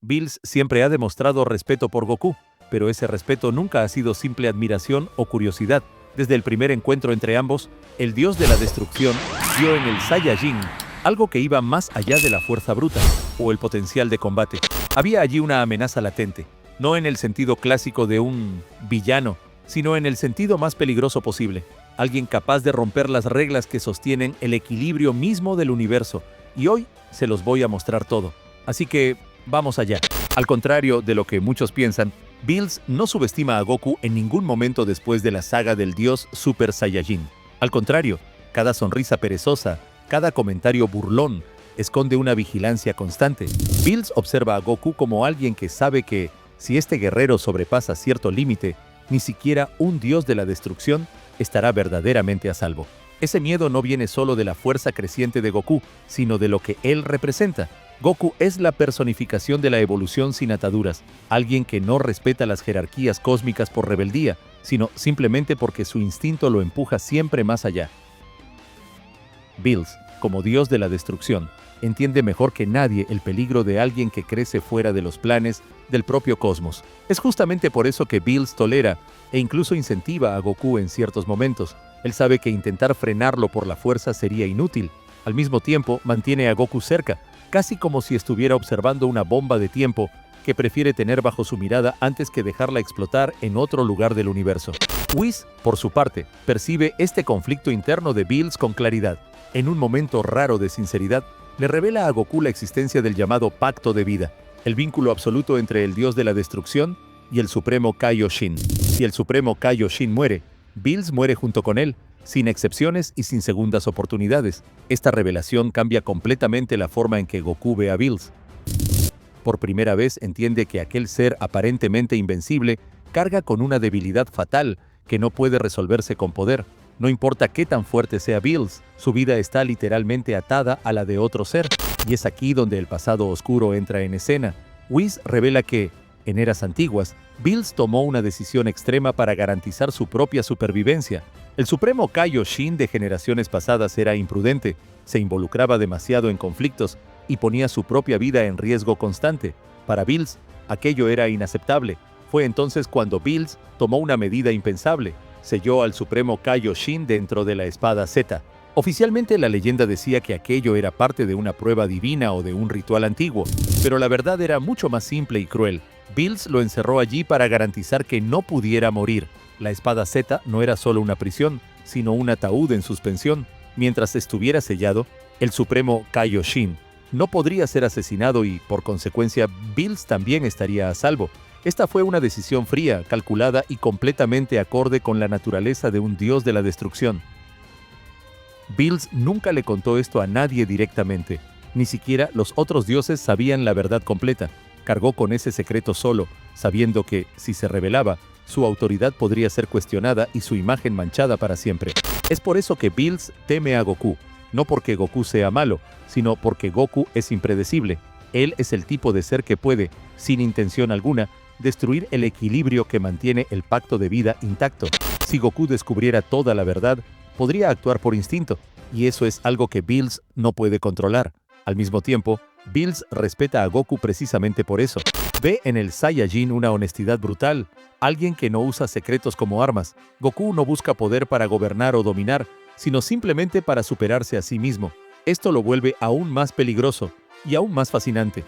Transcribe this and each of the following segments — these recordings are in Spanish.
Bills siempre ha demostrado respeto por Goku, pero ese respeto nunca ha sido simple admiración o curiosidad. Desde el primer encuentro entre ambos, el dios de la destrucción vio en el Saiyajin algo que iba más allá de la fuerza bruta o el potencial de combate. Había allí una amenaza latente, no en el sentido clásico de un villano, sino en el sentido más peligroso posible. Alguien capaz de romper las reglas que sostienen el equilibrio mismo del universo. Y hoy se los voy a mostrar todo. Así que, vamos allá. Al contrario de lo que muchos piensan, Bills no subestima a Goku en ningún momento después de la saga del dios Super Saiyajin. Al contrario, cada sonrisa perezosa, cada comentario burlón, esconde una vigilancia constante. Bills observa a Goku como alguien que sabe que, si este guerrero sobrepasa cierto límite, ni siquiera un dios de la destrucción estará verdaderamente a salvo. Ese miedo no viene solo de la fuerza creciente de Goku, sino de lo que él representa. Goku es la personificación de la evolución sin ataduras, alguien que no respeta las jerarquías cósmicas por rebeldía, sino simplemente porque su instinto lo empuja siempre más allá. Bills, como dios de la destrucción, entiende mejor que nadie el peligro de alguien que crece fuera de los planes del propio cosmos. Es justamente por eso que Bills tolera e incluso incentiva a Goku en ciertos momentos. Él sabe que intentar frenarlo por la fuerza sería inútil. Al mismo tiempo, mantiene a Goku cerca, casi como si estuviera observando una bomba de tiempo que prefiere tener bajo su mirada antes que dejarla explotar en otro lugar del universo. Whis, por su parte, percibe este conflicto interno de Bills con claridad. En un momento raro de sinceridad, le revela a Goku la existencia del llamado Pacto de Vida, el vínculo absoluto entre el dios de la destrucción y el Supremo Kaioshin. Si el Supremo Kaioshin muere, Bills muere junto con él, sin excepciones y sin segundas oportunidades. Esta revelación cambia completamente la forma en que Goku ve a Bills. Por primera vez entiende que aquel ser aparentemente invencible carga con una debilidad fatal que no puede resolverse con poder. No importa qué tan fuerte sea Bills, su vida está literalmente atada a la de otro ser. Y es aquí donde el pasado oscuro entra en escena. Whis revela que, en eras antiguas, Bills tomó una decisión extrema para garantizar su propia supervivencia. El Supremo Kaioshin de generaciones pasadas era imprudente, se involucraba demasiado en conflictos y ponía su propia vida en riesgo constante. Para Bills, aquello era inaceptable. Fue entonces cuando Bills tomó una medida impensable. Selló al Supremo Kaioshin dentro de la espada Z. Oficialmente la leyenda decía que aquello era parte de una prueba divina o de un ritual antiguo, pero la verdad era mucho más simple y cruel. Bills lo encerró allí para garantizar que no pudiera morir. La espada Z no era solo una prisión, sino un ataúd en suspensión. Mientras estuviera sellado, el Supremo Kaioshin no podría ser asesinado y, por consecuencia, Bills también estaría a salvo. Esta fue una decisión fría, calculada y completamente acorde con la naturaleza de un dios de la destrucción. Bills nunca le contó esto a nadie directamente. Ni siquiera los otros dioses sabían la verdad completa. Cargó con ese secreto solo, sabiendo que, si se revelaba, su autoridad podría ser cuestionada y su imagen manchada para siempre. Es por eso que Bills teme a Goku. No porque Goku sea malo, sino porque Goku es impredecible. Él es el tipo de ser que puede, sin intención alguna, destruir el equilibrio que mantiene el pacto de vida intacto. Si Goku descubriera toda la verdad, podría actuar por instinto, y eso es algo que Bills no puede controlar. Al mismo tiempo, Bills respeta a Goku precisamente por eso. Ve en el Saiyajin una honestidad brutal, alguien que no usa secretos como armas. Goku no busca poder para gobernar o dominar, sino simplemente para superarse a sí mismo. Esto lo vuelve aún más peligroso y aún más fascinante.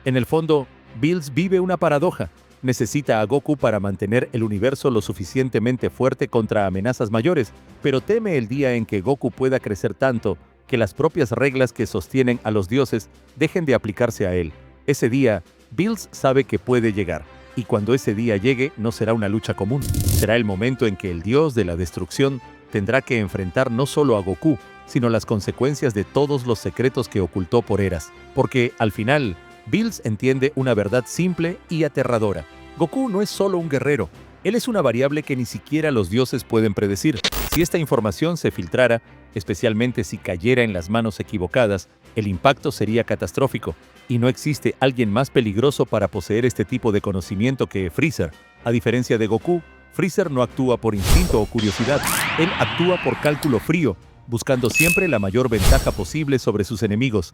En el fondo, Bills vive una paradoja. Necesita a Goku para mantener el universo lo suficientemente fuerte contra amenazas mayores, pero teme el día en que Goku pueda crecer tanto que las propias reglas que sostienen a los dioses dejen de aplicarse a él. Ese día, Bills sabe que puede llegar, y cuando ese día llegue no será una lucha común. Será el momento en que el dios de la destrucción tendrá que enfrentar no solo a Goku, sino las consecuencias de todos los secretos que ocultó por eras. Porque, al final, Bills entiende una verdad simple y aterradora. Goku no es solo un guerrero, él es una variable que ni siquiera los dioses pueden predecir. Si esta información se filtrara, especialmente si cayera en las manos equivocadas, el impacto sería catastrófico, y no existe alguien más peligroso para poseer este tipo de conocimiento que Freezer. A diferencia de Goku, Freezer no actúa por instinto o curiosidad, él actúa por cálculo frío, buscando siempre la mayor ventaja posible sobre sus enemigos.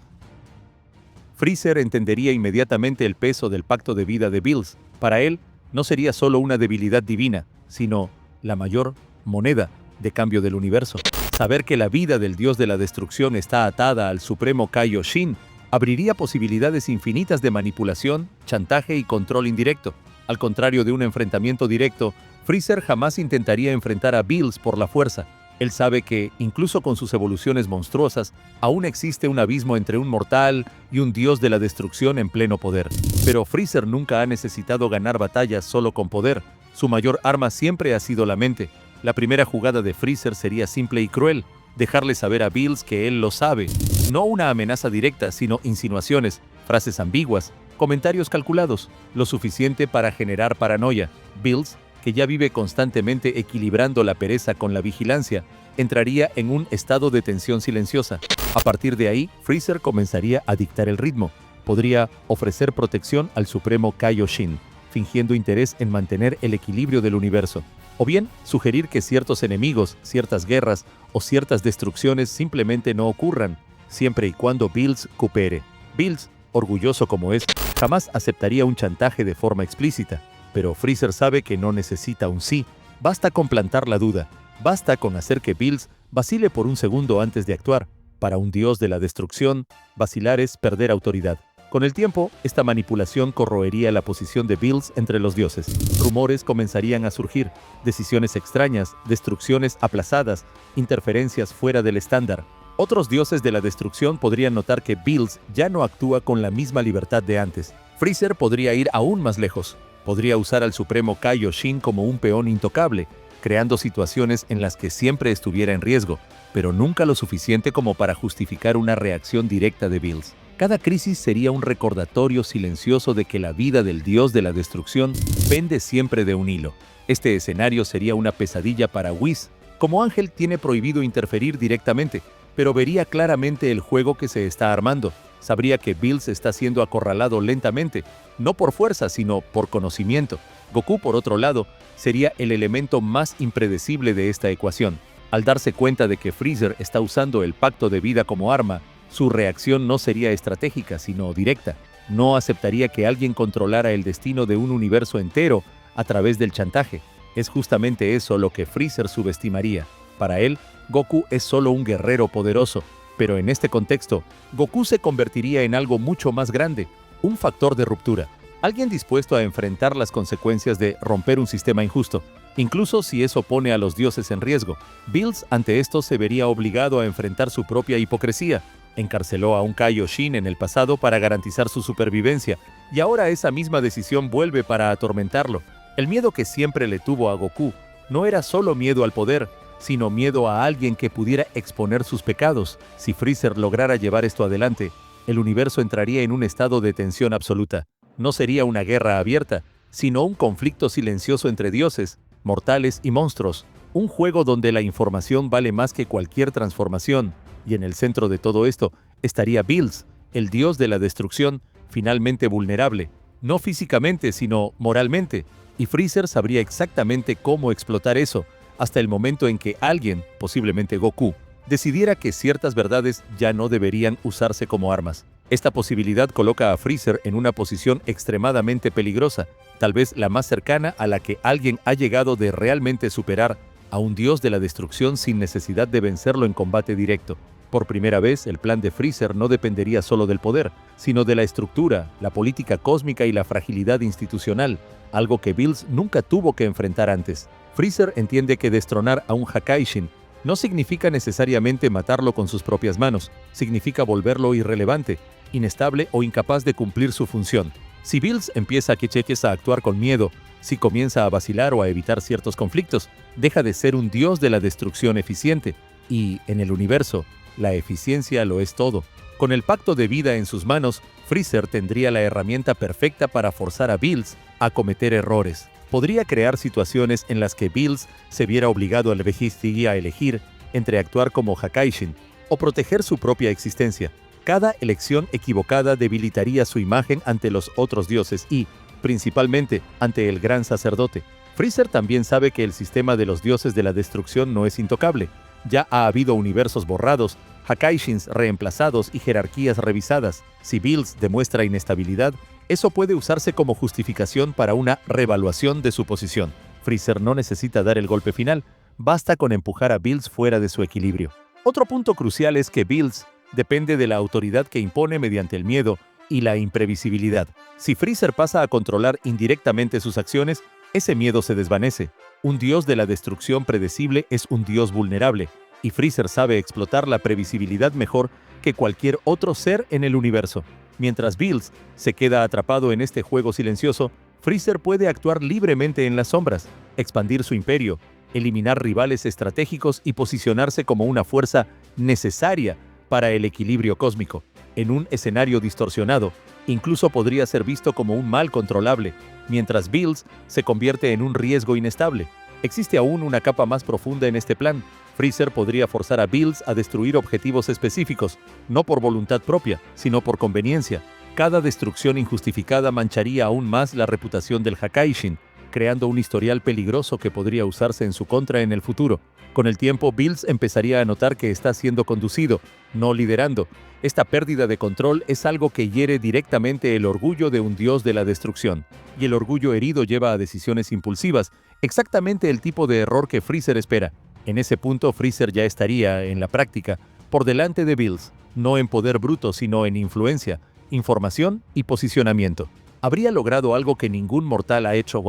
Freezer entendería inmediatamente el peso del pacto de vida de Bills. Para él, no sería solo una debilidad divina, sino la mayor moneda de cambio del universo. Saber que la vida del dios de la destrucción está atada al supremo Kaioshin abriría posibilidades infinitas de manipulación, chantaje y control indirecto. Al contrario de un enfrentamiento directo, Freezer jamás intentaría enfrentar a Bills por la fuerza. Él sabe que, incluso con sus evoluciones monstruosas, aún existe un abismo entre un mortal y un dios de la destrucción en pleno poder. Pero Freezer nunca ha necesitado ganar batallas solo con poder. Su mayor arma siempre ha sido la mente. La primera jugada de Freezer sería simple y cruel: dejarle saber a Bills que él lo sabe. No una amenaza directa, sino insinuaciones, frases ambiguas, comentarios calculados, lo suficiente para generar paranoia. Bills, que ya vive constantemente equilibrando la pereza con la vigilancia, entraría en un estado de tensión silenciosa. A partir de ahí, Freezer comenzaría a dictar el ritmo. Podría ofrecer protección al supremo Kaioshin, fingiendo interés en mantener el equilibrio del universo. O bien, sugerir que ciertos enemigos, ciertas guerras o ciertas destrucciones simplemente no ocurran, siempre y cuando Bills coopere. Bills, orgulloso como es, jamás aceptaría un chantaje de forma explícita. Pero Freezer sabe que no necesita un sí. Basta con plantar la duda. Basta con hacer que Bills vacile por un segundo antes de actuar. Para un dios de la destrucción, vacilar es perder autoridad. Con el tiempo, esta manipulación corroería la posición de Bills entre los dioses. Rumores comenzarían a surgir, decisiones extrañas, destrucciones aplazadas, interferencias fuera del estándar. Otros dioses de la destrucción podrían notar que Bills ya no actúa con la misma libertad de antes. Freezer podría ir aún más lejos. Podría usar al supremo Kaioshin como un peón intocable, creando situaciones en las que siempre estuviera en riesgo, pero nunca lo suficiente como para justificar una reacción directa de Bills. Cada crisis sería un recordatorio silencioso de que la vida del dios de la destrucción pende siempre de un hilo. Este escenario sería una pesadilla para Whis. Como ángel tiene prohibido interferir directamente, pero vería claramente el juego que se está armando. Sabría que Bills está siendo acorralado lentamente, no por fuerza, sino por conocimiento. Goku, por otro lado, sería el elemento más impredecible de esta ecuación. Al darse cuenta de que Freezer está usando el pacto de vida como arma, su reacción no sería estratégica, sino directa. No aceptaría que alguien controlara el destino de un universo entero a través del chantaje. Es justamente eso lo que Freezer subestimaría. Para él, Goku es solo un guerrero poderoso. Pero en este contexto, Goku se convertiría en algo mucho más grande, un factor de ruptura, alguien dispuesto a enfrentar las consecuencias de romper un sistema injusto, incluso si eso pone a los dioses en riesgo. Bills ante esto se vería obligado a enfrentar su propia hipocresía. Encarceló a un Kaioshin en el pasado para garantizar su supervivencia, y ahora esa misma decisión vuelve para atormentarlo. El miedo que siempre le tuvo a Goku no era solo miedo al poder, sino miedo a alguien que pudiera exponer sus pecados. Si Freezer lograra llevar esto adelante, el universo entraría en un estado de tensión absoluta. No sería una guerra abierta, sino un conflicto silencioso entre dioses, mortales y monstruos. Un juego donde la información vale más que cualquier transformación. Y en el centro de todo esto estaría Bills, el dios de la destrucción, finalmente vulnerable. No físicamente, sino moralmente. Y Freezer sabría exactamente cómo explotar eso, hasta el momento en que alguien, posiblemente Goku, decidiera que ciertas verdades ya no deberían usarse como armas. Esta posibilidad coloca a Freezer en una posición extremadamente peligrosa, tal vez la más cercana a la que alguien ha llegado de realmente superar a un dios de la destrucción sin necesidad de vencerlo en combate directo. Por primera vez, el plan de Freezer no dependería solo del poder, sino de la estructura, la política cósmica y la fragilidad institucional, algo que Bills nunca tuvo que enfrentar antes. Freezer entiende que destronar a un Hakaishin no significa necesariamente matarlo con sus propias manos, significa volverlo irrelevante, inestable o incapaz de cumplir su función. Si Bills empieza a actuar con miedo, si comienza a vacilar o a evitar ciertos conflictos, deja de ser un dios de la destrucción eficiente. Y, en el universo, la eficiencia lo es todo. Con el pacto de vida en sus manos, Freezer tendría la herramienta perfecta para forzar a Bills a cometer errores. Podría crear situaciones en las que Bills se viera obligado a elegir entre actuar como Hakaishin o proteger su propia existencia. Cada elección equivocada debilitaría su imagen ante los otros dioses y, principalmente, ante el gran sacerdote. Freezer también sabe que el sistema de los dioses de la destrucción no es intocable. Ya ha habido universos borrados Hakaishins reemplazados y jerarquías revisadas. Si Bills demuestra inestabilidad, eso puede usarse como justificación para una reevaluación de su posición. Freezer no necesita dar el golpe final, basta con empujar a Bills fuera de su equilibrio. Otro punto crucial es que Bills depende de la autoridad que impone mediante el miedo y la imprevisibilidad. Si Freezer pasa a controlar indirectamente sus acciones, ese miedo se desvanece. Un dios de la destrucción predecible es un dios vulnerable, y Freezer sabe explotar la previsibilidad mejor que cualquier otro ser en el universo. Mientras Bills se queda atrapado en este juego silencioso, Freezer puede actuar libremente en las sombras, expandir su imperio, eliminar rivales estratégicos y posicionarse como una fuerza necesaria para el equilibrio cósmico. En un escenario distorsionado, incluso podría ser visto como un mal controlable, mientras Bills se convierte en un riesgo inestable. Existe aún una capa más profunda en este plan. Freezer podría forzar a Bills a destruir objetivos específicos, no por voluntad propia, sino por conveniencia. Cada destrucción injustificada mancharía aún más la reputación del Hakaishin, creando un historial peligroso que podría usarse en su contra en el futuro. Con el tiempo, Bills empezaría a notar que está siendo conducido, no liderando. Esta pérdida de control es algo que hiere directamente el orgullo de un dios de la destrucción. Y el orgullo herido lleva a decisiones impulsivas, exactamente el tipo de error que Freezer espera. En ese punto, Freezer ya estaría, en la práctica, por delante de Bills, no en poder bruto, sino en influencia, información y posicionamiento. Habría logrado algo que ningún mortal ha hecho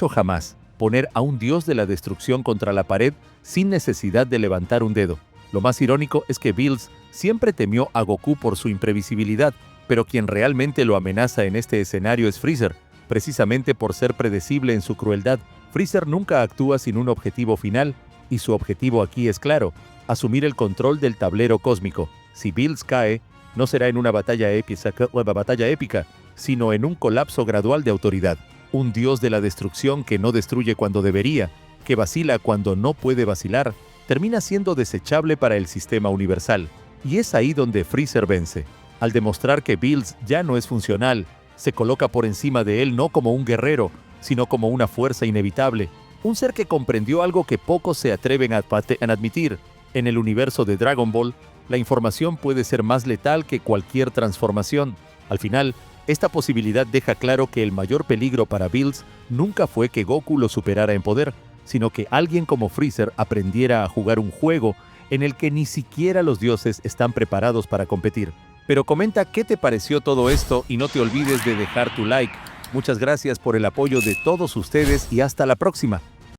jamás: poner a un dios de la destrucción contra la pared sin necesidad de levantar un dedo. Lo más irónico es que Bills siempre temió a Goku por su imprevisibilidad, pero quien realmente lo amenaza en este escenario es Freezer, precisamente por ser predecible en su crueldad. Freezer nunca actúa sin un objetivo final, y su objetivo aquí es claro: asumir el control del tablero cósmico. Si Bills cae, no será en una batalla épica, sino en un colapso gradual de autoridad. Un dios de la destrucción que no destruye cuando debería, que vacila cuando no puede vacilar, termina siendo desechable para el sistema universal. Y es ahí donde Freezer vence. Al demostrar que Bills ya no es funcional, se coloca por encima de él no como un guerrero, sino como una fuerza inevitable, un ser que comprendió algo que pocos se atreven a admitir. En el universo de Dragon Ball, la información puede ser más letal que cualquier transformación. Al final, esta posibilidad deja claro que el mayor peligro para Bills nunca fue que Goku lo superara en poder, sino que alguien como Freezer aprendiera a jugar un juego en el que ni siquiera los dioses están preparados para competir. Pero comenta qué te pareció todo esto y no te olvides de dejar tu like. Muchas gracias por el apoyo de todos ustedes y hasta la próxima.